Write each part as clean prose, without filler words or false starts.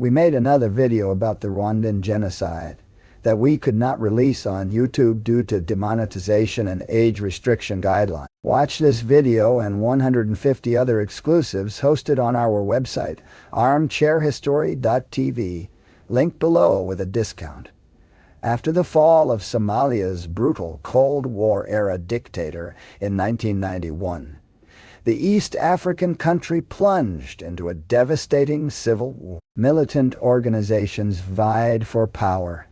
We made another video about the Rwandan genocide that we could not release on YouTube due to demonetization and age restriction guidelines. Watch this video and 150 other exclusives hosted on our website, armchairhistory.tv, link below with a discount. After the fall of Somalia's brutal Cold War-era dictator in 1991, the East African country plunged into a devastating civil war. Militant organizations vied for power,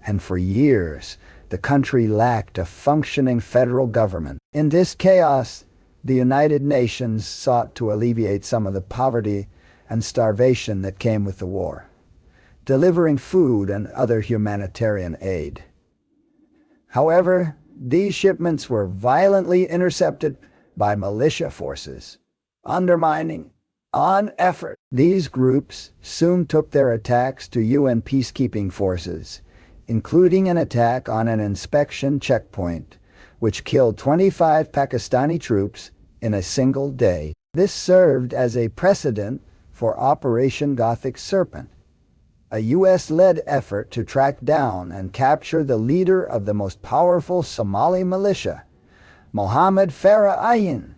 and for years, the country lacked a functioning federal government. In this chaos, the United Nations sought to alleviate some of the poverty and starvation that came with the war, delivering food and other humanitarian aid. However, these shipments were violently intercepted by militia forces, undermining on effort. These groups soon took their attacks to UN peacekeeping forces, including an attack on an inspection checkpoint, which killed 25 Pakistani troops in a single day. This served as a precedent for Operation Gothic Serpent, a US-led effort to track down and capture the leader of the most powerful Somali militia, Mohammed Farah Ayin,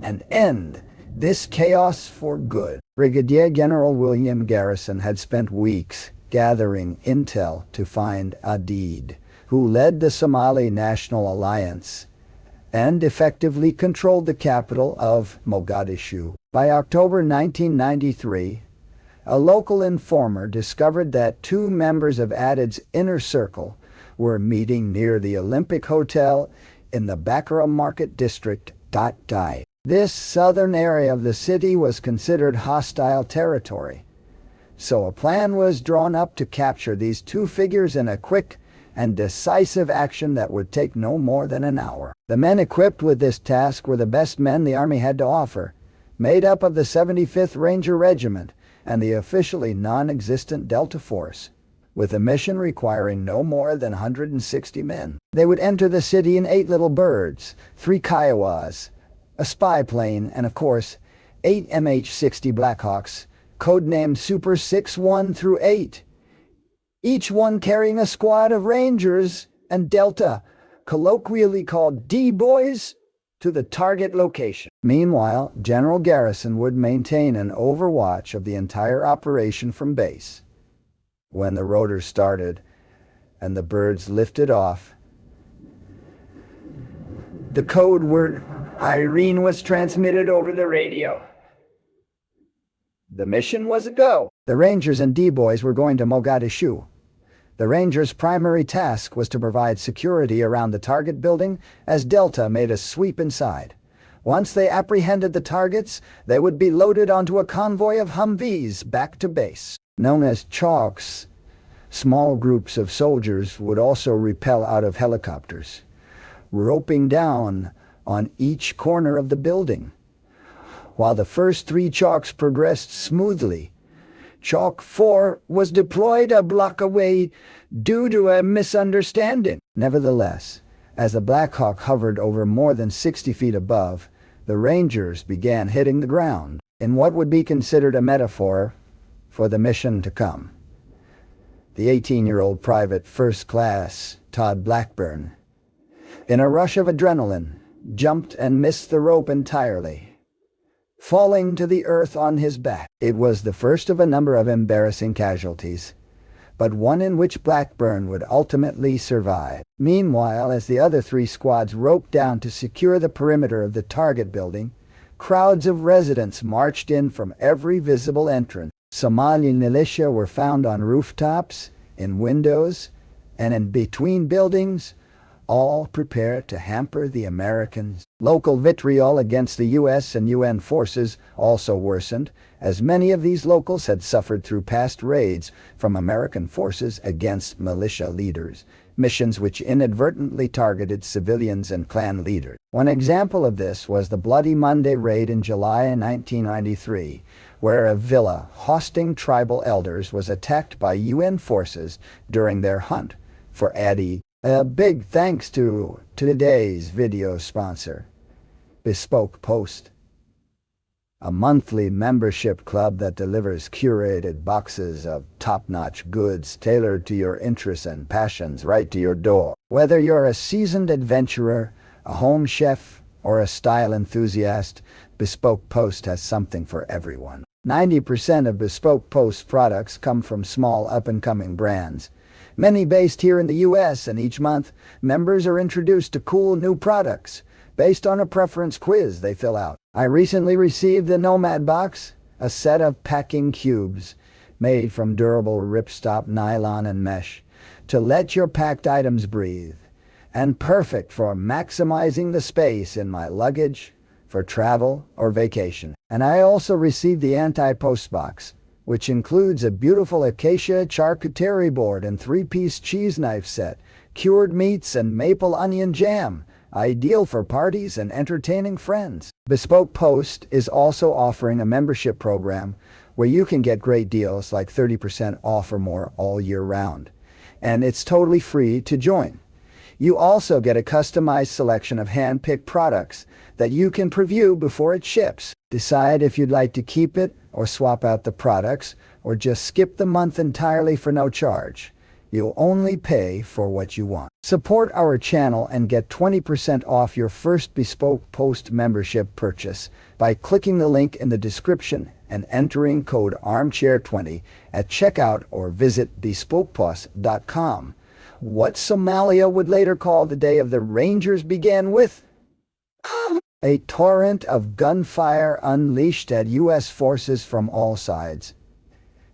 and end this chaos for good. Brigadier General William Garrison had spent weeks gathering intel to find Adid, who led the Somali National Alliance and effectively controlled the capital of Mogadishu. By October 1993, a local informer discovered that two members of Adid's inner circle were meeting near the Olympic Hotel in the Bakara Market District. This southern area of the city was considered hostile territory, so a plan was drawn up to capture these two figures in a quick and decisive action that would take no more than an hour. The men equipped with this task were the best men the Army had to offer, made up of the 75th Ranger Regiment and the officially non-existent Delta Force, with a mission requiring no more than 160 men. They would enter the city in 8 little birds, 3 Kiowas, a spy plane, and of course, 8 MH-60 Blackhawks, codenamed Super 6-1 through 8, each one carrying a squad of Rangers and Delta, colloquially called D-Boys, to the target location. Meanwhile, General Garrison would maintain an overwatch of the entire operation from base. When the rotor started and the birds lifted off, the code word Irene was transmitted over the radio. The mission was a go. The Rangers and D-Boys were going to Mogadishu. The Rangers' primary task was to provide security around the target building as Delta made a sweep inside. Once they apprehended the targets, they would be loaded onto a convoy of Humvees back to base. Known as chalks, small groups of soldiers would also rappel out of helicopters, roping down on each corner of the building. While the first 3 chalks progressed smoothly, Chalk 4 was deployed a block away due to a misunderstanding. Nevertheless, as the Black Hawk hovered over more than 60 feet above, the Rangers began hitting the ground in what would be considered a metaphor for the mission to come. The 18-year-old private first class, Todd Blackburn, in a rush of adrenaline, jumped and missed the rope entirely, falling to the earth on his back. It was the first of a number of embarrassing casualties, but one in which Blackburn would ultimately survive. Meanwhile, as the other 3 squads roped down to secure the perimeter of the target building, crowds of residents marched in from every visible entrance. Somali militia were found on rooftops, in windows, and in between buildings, all prepared to hamper the Americans. Local vitriol against the U.S. and UN forces also worsened, as many of these locals had suffered through past raids from American forces against militia leaders, missions which inadvertently targeted civilians and clan leaders. One example of this was the Bloody Monday raid in July 1993, where a villa hosting tribal elders was attacked by UN forces during their hunt for Adid. A big thanks to today's video sponsor, Bespoke Post. a monthly membership club that delivers curated boxes of top-notch goods tailored to your interests and passions right to your door. Whether you're a seasoned adventurer, a home chef, or a style enthusiast, Bespoke Post has something for everyone. 90% of Bespoke Post products come from small up-and-coming brands, many based here in the US, and each month, members are introduced to cool new products based on a preference quiz they fill out. I recently received the Nomad Box, a set of packing cubes made from durable ripstop nylon and mesh to let your packed items breathe, and perfect for maximizing the space in my luggage for travel or vacation. And I also received the Anti-Post Box, which includes a beautiful acacia charcuterie board and 3-piece cheese knife set, cured meats and maple onion jam, ideal for parties and entertaining friends. Bespoke Post is also offering a membership program where you can get great deals like 30% off or more all year round, and it's totally free to join. You also get a customized selection of hand-picked products that you can preview before it ships. Decide if you'd like to keep it or swap out the products, or just skip the month entirely for no charge. You'll only pay for what you want. Support our channel and get 20% off your first Bespoke Post membership purchase by clicking the link in the description and entering code armchair20 at checkout, or visit bespokepost.com. What Somalia would later call the day of the Rangers began with a torrent of gunfire unleashed at U.S. forces from all sides.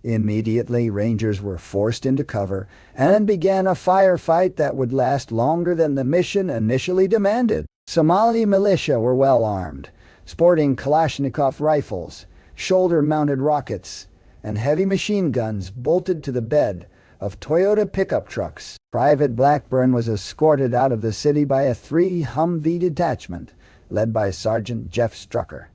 Immediately, Rangers were forced into cover and began a firefight that would last longer than the mission initially demanded. Somali militia were well armed, sporting Kalashnikov rifles, shoulder-mounted rockets, and heavy machine guns bolted to the bed of Toyota pickup trucks. Private Blackburn was escorted out of the city by a 3 Humvee detachment, led by Sergeant Jeff Strucker.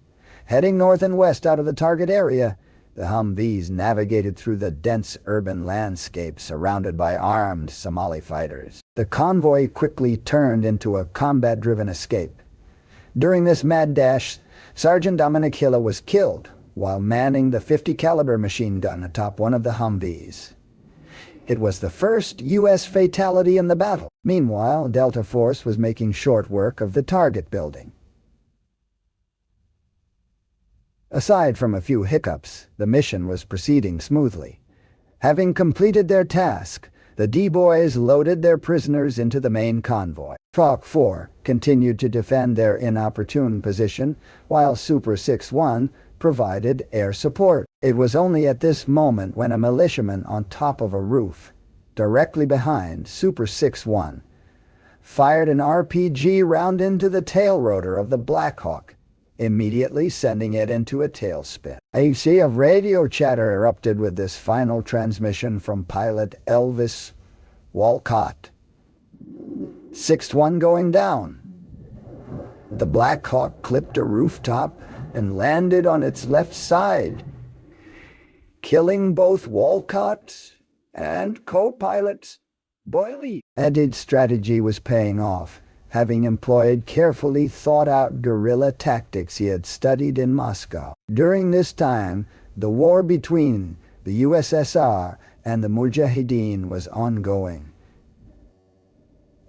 Heading north and west out of the target area, the Humvees navigated through the dense urban landscape surrounded by armed Somali fighters. The convoy quickly turned into a combat-driven escape. During this mad dash, Sergeant Dominic Hilla was killed while manning the .50 caliber machine gun atop one of the Humvees. It was the first U.S. fatality in the battle. Meanwhile, Delta Force was making short work of the target building. Aside from a few hiccups, the mission was proceeding smoothly. Having completed their task, the D-Boys loaded their prisoners into the main convoy. Chalk 4 continued to defend their inopportune position, while Super 6-1 provided air support. It was only at this moment when a militiaman on top of a roof, directly behind Super 6-1, fired an RPG round into the tail rotor of the Black Hawk, immediately sending it into a tailspin. A sea of radio chatter erupted with this final transmission from pilot Elvis Walcott. 6-1 going down. The Black Hawk clipped a rooftop and landed on its left side, killing both Walcott and co-pilot Boyle. Eddie's strategy was paying off, having employed carefully thought-out guerrilla tactics he had studied in Moscow. During this time, the war between the USSR and the Mujahideen was ongoing,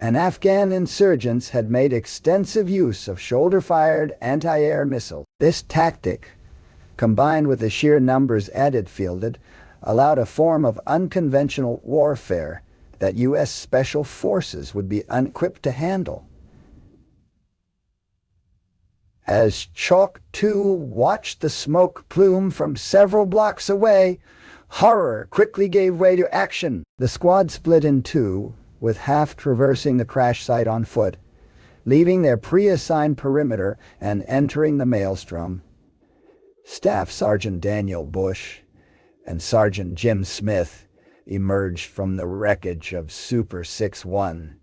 and Afghan insurgents had made extensive use of shoulder-fired anti-air missiles. This tactic, combined with the sheer numbers Eddie fielded, allowed a form of unconventional warfare that U.S. Special Forces would be unequipped to handle. As Chalk 2 watched the smoke plume from several blocks away, horror quickly gave way to action. The squad split in two, with half traversing the crash site on foot, leaving their pre-assigned perimeter and entering the maelstrom. Staff Sergeant Daniel Bush and Sergeant Jim Smith emerged from the wreckage of Super 6-1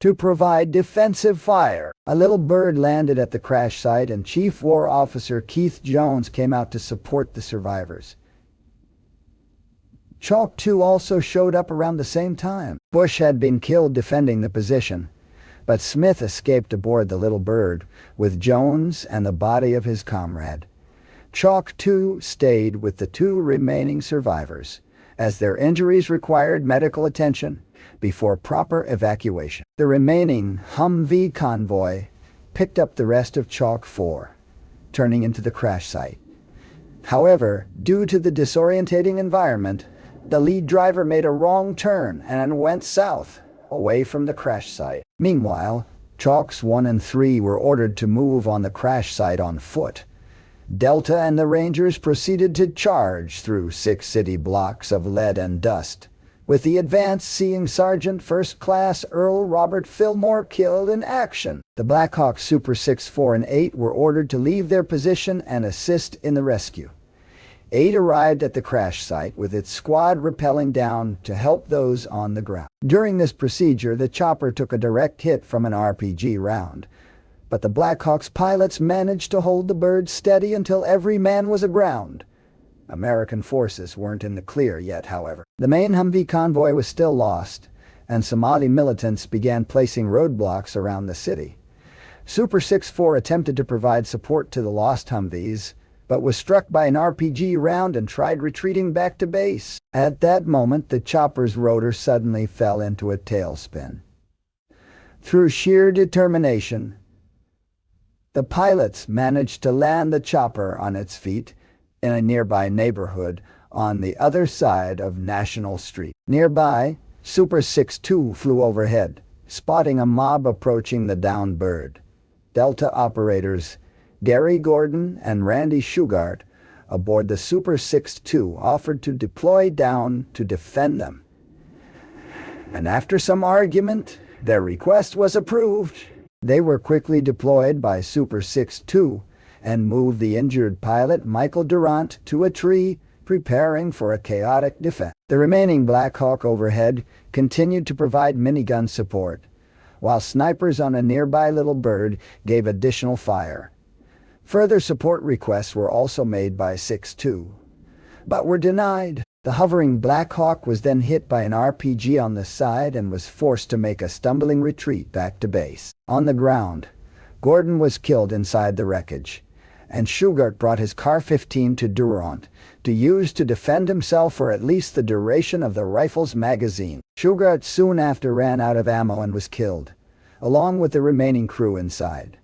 to provide defensive fire. A little bird landed at the crash site, and Chief War Officer Keith Jones came out to support the survivors. Chalk 2 also showed up around the same time. Bush had been killed defending the position, but Smith escaped aboard the little bird with Jones and the body of his comrade. Chalk 2 stayed with the two remaining survivors, as their injuries required medical attention before proper evacuation. The remaining Humvee convoy picked up the rest of Chalk 4, turning into the crash site. However, due to the disorientating environment, the lead driver made a wrong turn and went south, away from the crash site. Meanwhile, Chalks 1 and 3 were ordered to move on the crash site on foot. Delta and the Rangers proceeded to charge through 6 city blocks of lead and dust, with the advance seeing Sergeant First Class Earl Robert Fillmore killed in action. The Blackhawks Super 6, 4, and 8 were ordered to leave their position and assist in the rescue. 8 arrived at the crash site with its squad rappelling down to help those on the ground. During this procedure, the chopper took a direct hit from an RPG round, but the Blackhawks pilots managed to hold the bird steady until every man was aground. American forces weren't in the clear yet, however. The main Humvee convoy was still lost, and Somali militants began placing roadblocks around the city. Super 6-4 attempted to provide support to the lost Humvees, but was struck by an RPG round and tried retreating back to base. At that moment, the chopper's rotor suddenly fell into a tailspin. Through sheer determination, the pilots managed to land the chopper on its feet in a nearby neighborhood on the other side of National Street. Nearby, Super 6-2 flew overhead, spotting a mob approaching the downed bird. Delta operators Gary Gordon and Randy Shugart aboard the Super 6-2 offered to deploy down to defend them. And after some argument, their request was approved. They were quickly deployed by Super 6-2 and moved the injured pilot Michael Durant to a tree, preparing for a chaotic defense. The remaining Black Hawk overhead continued to provide minigun support, while snipers on a nearby Little Bird gave additional fire. Further support requests were also made by 6-2, but were denied. The hovering Black Hawk was then hit by an RPG on the side and was forced to make a stumbling retreat back to base. On the ground, Gordon was killed inside the wreckage, and Shugart brought his Car-15 to Durant to use to defend himself for at least the duration of the rifle's magazine. Shugart soon after ran out of ammo and was killed, along with the remaining crew inside.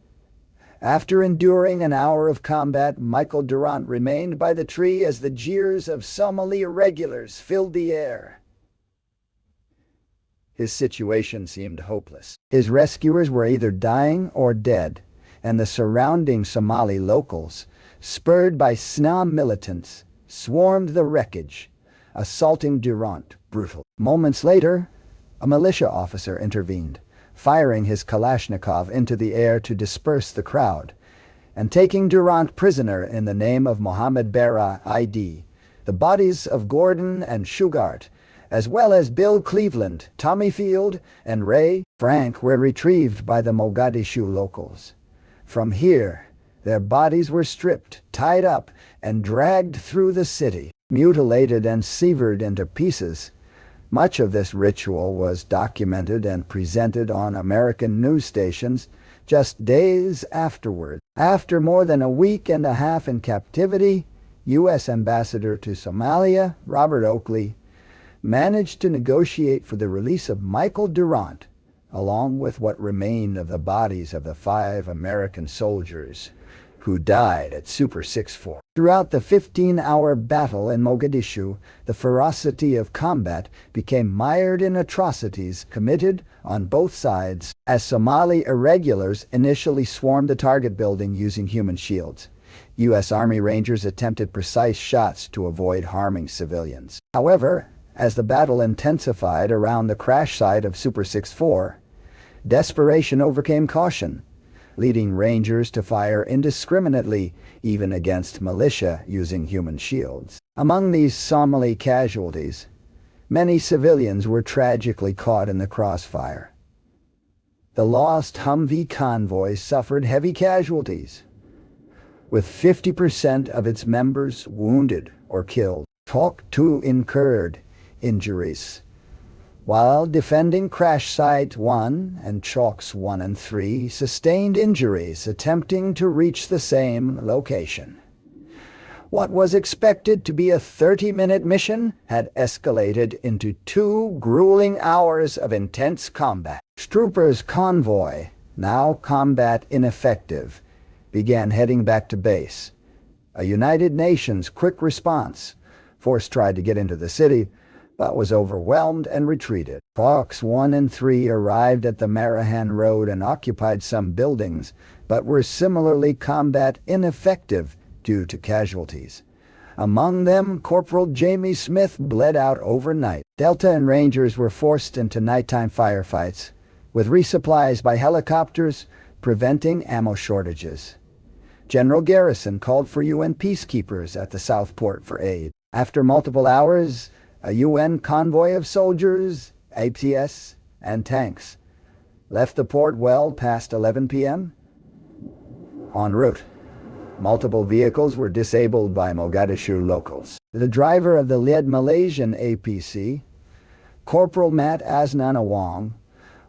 After enduring an hour of combat, Michael Durant remained by the tree as the jeers of Somali irregulars filled the air. His situation seemed hopeless. His rescuers were either dying or dead, and the surrounding Somali locals, spurred by SNA militants, swarmed the wreckage, assaulting Durant brutally. Moments later, a militia officer intervened, firing his Kalashnikov into the air to disperse the crowd, and taking Durant prisoner in the name of Mohammed Berra ID. The bodies of Gordon and Shugart, as well as Bill Cleveland, Tommy Field, and Ray Frank, were retrieved by the Mogadishu locals. From here, their bodies were stripped, tied up, and dragged through the city, mutilated and severed into pieces. Much of this ritual was documented and presented on American news stations just days afterward. After more than a week and a half in captivity, U.S. Ambassador to Somalia, Robert Oakley, managed to negotiate for the release of Michael Durant, along with what remained of the bodies of the 5 American soldiers who died at Super 6-4. Throughout the 15-hour battle in Mogadishu, the ferocity of combat became mired in atrocities committed on both sides, as Somali irregulars initially swarmed the target building using human shields. U.S. Army Rangers attempted precise shots to avoid harming civilians. However, as the battle intensified around the crash site of Super 6-4, desperation overcame caution, leading Rangers to fire indiscriminately, even against militia using human shields. Among these Somali casualties, many civilians were tragically caught in the crossfire. The lost Humvee convoy suffered heavy casualties, with 50% of its members wounded or killed. Chalk 2 incurred injuries, while defending Crash Site 1 and Chalks 1 and 3 sustained injuries attempting to reach the same location. What was expected to be a 30-minute mission had escalated into 2 grueling hours of intense combat. Troopers' convoy, now combat ineffective, began heading back to base. A United Nations quick response force tried to get into the city, but was overwhelmed and retreated. Hawks 1 and 3 arrived at the Marahan Road and occupied some buildings, but were similarly combat ineffective due to casualties. Among them, Corporal Jamie Smith bled out overnight. Delta and Rangers were forced into nighttime firefights, with resupplies by helicopters preventing ammo shortages. General Garrison called for UN peacekeepers at the South Port for aid. After multiple hours, a UN convoy of soldiers, APS, and tanks left the port well past 11 p.m. En route, multiple vehicles were disabled by Mogadishu locals. The driver of the lead Malaysian APC, Corporal Mat Asnanawang,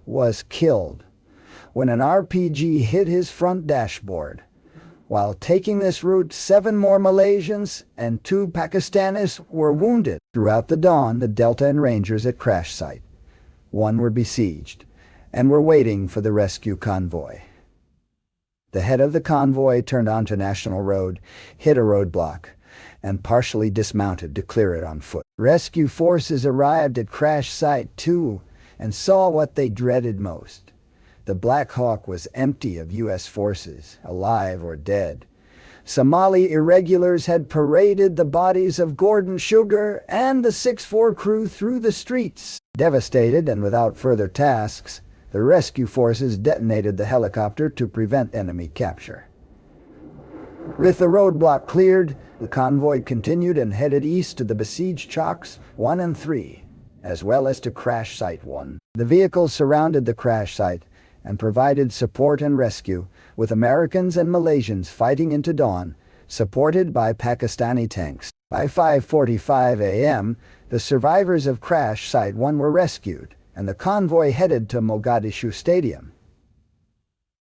was killed when an RPG hit his front dashboard. While taking this route, 7 more Malaysians and 2 Pakistanis were wounded. Throughout the dawn, the Delta and Rangers at crash site 1 were besieged and were waiting for the rescue convoy. The head of the convoy turned onto National Road, hit a roadblock, and partially dismounted to clear it on foot. Rescue forces arrived at crash site 2 and saw what they dreaded most. The Black Hawk was empty of U.S. forces, alive or dead. Somali irregulars had paraded the bodies of Gordon Sugar and the 6-4 crew through the streets. Devastated and without further tasks, the rescue forces detonated the helicopter to prevent enemy capture. With the roadblock cleared, the convoy continued and headed east to the besieged Chalks 1 and 3, as well as to crash site 1. The vehicles surrounded the crash site and provided support and rescue, with Americans and Malaysians fighting into dawn, supported by Pakistani tanks. By 5:45 a.m., the survivors of crash site 1 were rescued, and the convoy headed to Mogadishu Stadium.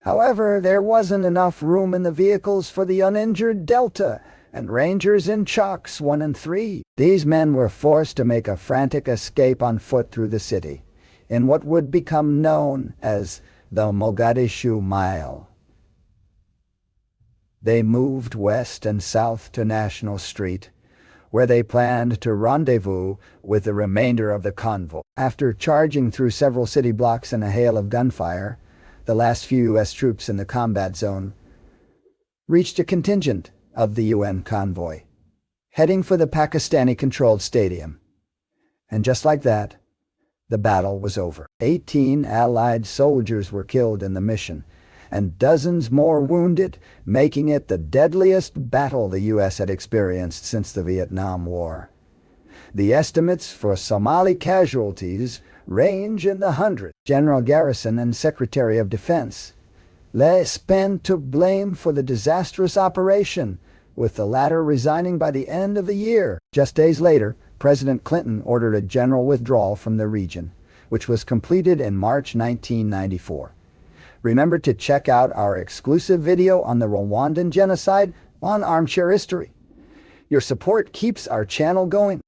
However, there wasn't enough room in the vehicles for the uninjured Delta and Rangers in Chalks 1 and 3. These men were forced to make a frantic escape on foot through the city, in what would become known as the Mogadishu Mile. They moved west and south to National Street, where they planned to rendezvous with the remainder of the convoy. After charging through several city blocks in a hail of gunfire, the last few U.S. troops in the combat zone reached a contingent of the UN convoy, heading for the Pakistani-controlled stadium. And just like that, the battle was over. 18 Allied soldiers were killed in the mission, and dozens more wounded, making it the deadliest battle the U.S. had experienced since the Vietnam War. The estimates for Somali casualties range in the hundreds. General Garrison and Secretary of Defense Le Pen took blame for the disastrous operation, with the latter resigning by the end of the year. Just days later, President Clinton ordered a general withdrawal from the region, which was completed in March 1994. Remember to check out our exclusive video on the Rwandan genocide on Armchair History. Your support keeps our channel going.